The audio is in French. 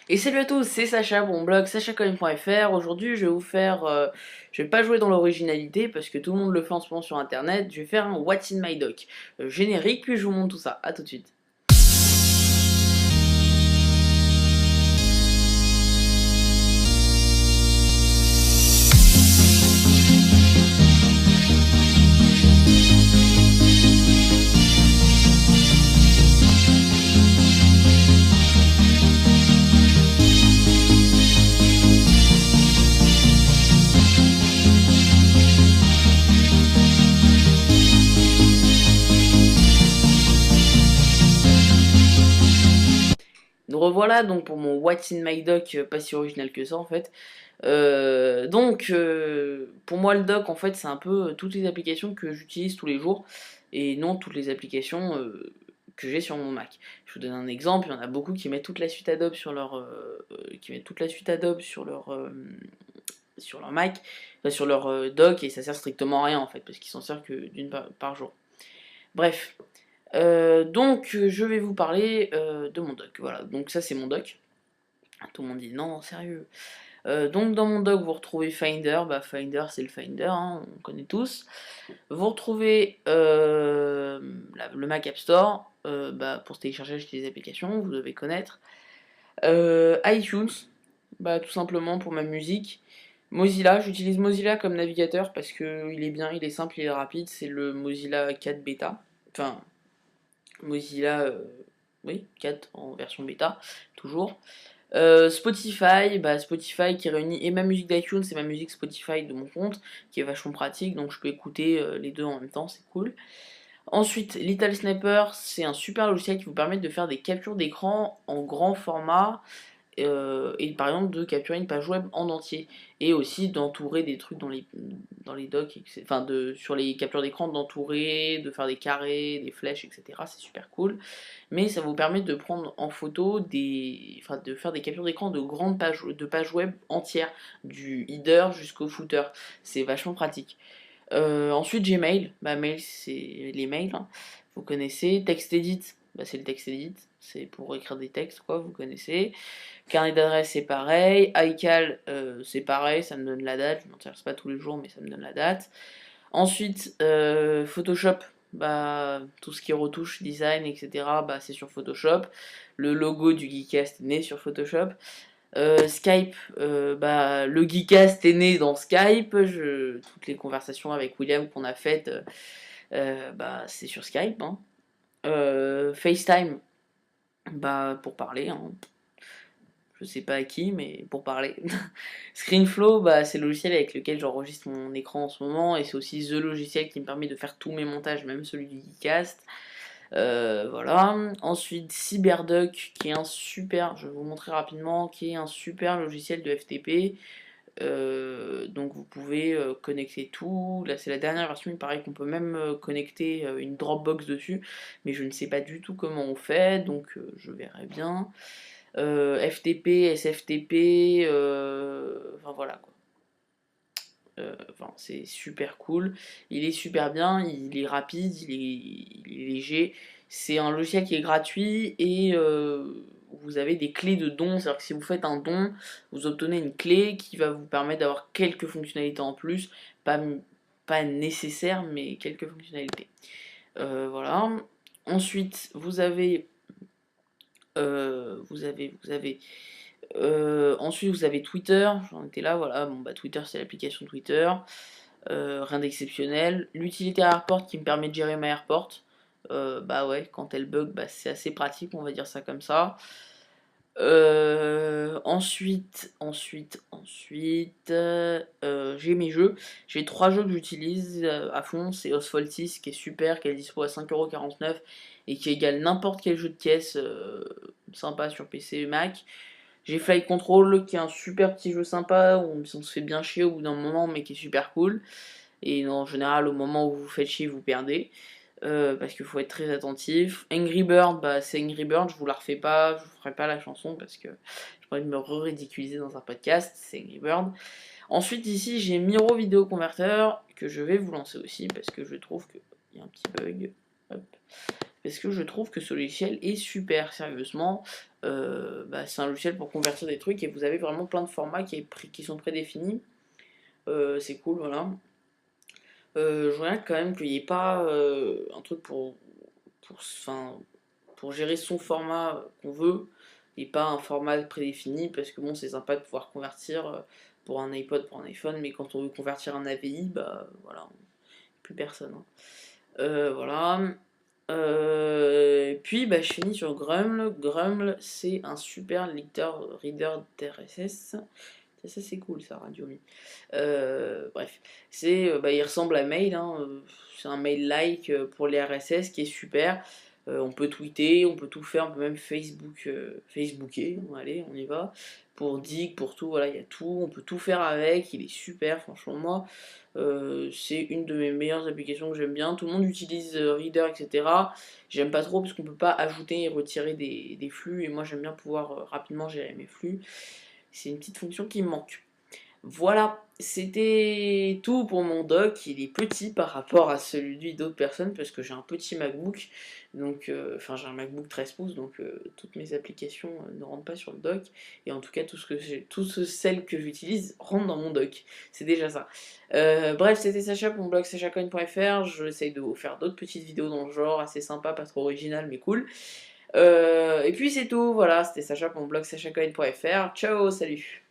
Et salut à tous, c'est Sacha, mon blog sachacoin.fr. Aujourd'hui, je vais vous faire. Je vais pas jouer dans l'originalité parce que tout le monde le fait en ce moment sur internet. Je vais faire un What's in my doc générique, puis je vous montre tout ça. A tout de suite. Nous revoilà donc pour mon What's in my doc, pas si original que ça en fait. Pour moi, le doc en fait, c'est un peu toutes les applications que j'utilise tous les jours et non toutes les applications que j'ai sur mon Mac. Je vous donne un exemple, il y en a beaucoup qui mettent toute la suite Adobe sur leur, sur leur Mac, enfin, sur leur doc, et ça sert strictement à rien en fait, parce qu'ils s'en servent que d'une par jour. Bref, je vais vous parler de mon doc. Voilà, donc ça c'est mon doc. Tout le monde dit non, sérieux. Donc dans mon doc, vous retrouvez Finder. Bah, Finder, c'est le Finder, hein, on connaît tous. Vous retrouvez le Mac App Store, bah, pour télécharger les applications, vous devez connaître. iTunes, bah, tout simplement pour ma musique. Mozilla, j'utilise Mozilla comme navigateur parce qu'il est bien, il est simple, il est rapide. C'est le Mozilla 4 bêta. Enfin, Mozilla, oui, 4 en version bêta, toujours. Spotify, bah Spotify qui réunit et ma musique d'iTunes et ma musique Spotify de mon compte, qui est vachement pratique, donc je peux écouter les deux en même temps, c'est cool. Ensuite, Little Sniper, c'est un super logiciel qui vous permet de faire des captures d'écran en grand format, et par exemple de capturer une page web en entier, et aussi d'entourer des trucs dans les docs, enfin sur les captures d'écran, d'entourer, de faire des carrés, des flèches, etc. C'est super cool. Mais ça vous permet de prendre en photo enfin de faire des captures d'écran de grandes pages web entières, du header jusqu'au footer. C'est vachement pratique. Ensuite Gmail, bah mail c'est les mails, hein. Vous connaissez. TextEdit, bah, c'est le TextEdit, c'est pour écrire des textes quoi, vous connaissez. Carnet d'adresse c'est pareil. iCal c'est pareil, ça me donne la date, je m'en sers pas tous les jours mais ça me donne la date. Ensuite Photoshop, bah tout ce qui est retouche, design, etc. bah c'est sur Photoshop. Le logo du Geekcast est né sur Photoshop. Skype, bah, le Geekcast est né dans Skype, toutes les conversations avec William qu'on a faites, bah, c'est sur Skype, hein. FaceTime, bah, pour parler, hein. Je sais pas à qui, mais pour parler. ScreenFlow, bah, c'est le logiciel avec lequel j'enregistre mon écran en ce moment, et c'est aussi the logiciel qui me permet de faire tous mes montages, même celui du Geekcast. Voilà. Ensuite, CyberDuck, qui est un super, je vais vous montrer rapidement, qui est un super logiciel de FTP. Donc vous pouvez connecter tout. Là, c'est la dernière version, il paraît qu'on peut même connecter une Dropbox dessus, mais je ne sais pas du tout comment on fait, donc je verrai bien. FTP, SFTP, enfin voilà quoi. Enfin, c'est super cool, il est super bien, il est rapide, il est léger, c'est un logiciel qui est gratuit et vous avez des clés de don, c'est-à-dire que si vous faites un don, vous obtenez une clé qui va vous permettre d'avoir quelques fonctionnalités en plus, pas, pas nécessaires, mais quelques fonctionnalités. Voilà. Ensuite, ensuite vous avez Twitter, j'en étais là, voilà, bon bah Twitter c'est l'application Twitter. Rien d'exceptionnel. L'utilité Airport qui me permet de gérer ma Airport. Bah ouais, quand elle bug, bah c'est assez pratique, on va dire ça comme ça. J'ai mes jeux. J'ai 3 jeux que j'utilise à fond. C'est Osfaltis qui est super, qui est dispo à 5,49€ et qui égale n'importe quel jeu de caisse sympa sur PC et Mac. J'ai Flight Control qui est un super petit jeu sympa où on se fait bien chier au bout d'un moment mais qui est super cool. Et en général au moment où vous faites chier vous perdez. Parce qu'il faut être très attentif. Angry Bird, bah, c'est Angry Bird, je vous la refais pas, je vous ferai pas la chanson parce que je pourrais me ridiculiser dans un podcast, c'est Angry Bird. Ensuite ici j'ai Miro Vidéo Converteur que je vais vous lancer aussi parce que je trouve qu'il y a un petit bug. Hop. parce que je trouve que ce logiciel est super, sérieusement. C'est un logiciel pour convertir des trucs et vous avez vraiment plein de formats qui sont prédéfinis. C'est cool, voilà. Je regarde quand même qu'il n'y ait pas un truc enfin, pour gérer son format qu'on veut, et pas un format prédéfini, parce que bon, c'est sympa de pouvoir convertir pour un iPod, pour un iPhone, mais quand on veut convertir un AVI, bah voilà, plus personne, hein. Voilà. Et puis bah, je finis sur Grumble. Grumble, c'est un super lecteur, reader d'RSS. Ça c'est cool, ça, RadioMe. Bref, il ressemble à Mail, hein, c'est un mail-like pour les RSS qui est super. On peut tweeter, on peut tout faire, on peut même Facebooker, allez, on y va. Pour Dig, pour tout, voilà, il y a tout, on peut tout faire avec, il est super, franchement, moi, c'est une de mes meilleures applications que j'aime bien. Tout le monde utilise Reader, etc. J'aime pas trop parce qu'on peut pas ajouter et retirer des flux, et moi j'aime bien pouvoir rapidement gérer mes flux. C'est une petite fonction qui me manque. Voilà, c'était tout pour mon dock. Il est petit par rapport à celui d'autres personnes parce que j'ai un petit MacBook, donc enfin j'ai un MacBook 13 pouces, donc toutes mes applications ne rentrent pas sur le dock, et en tout cas celles que j'utilise rentrent dans mon dock. C'est déjà ça. Bref, c'était Sacha pour mon blog sachacoin.fr. J'essaye de vous faire d'autres petites vidéos dans le genre, assez sympa, pas trop original mais cool. Et puis c'est tout, voilà, c'était Sacha pour mon blog sachacoin.fr. Ciao, salut.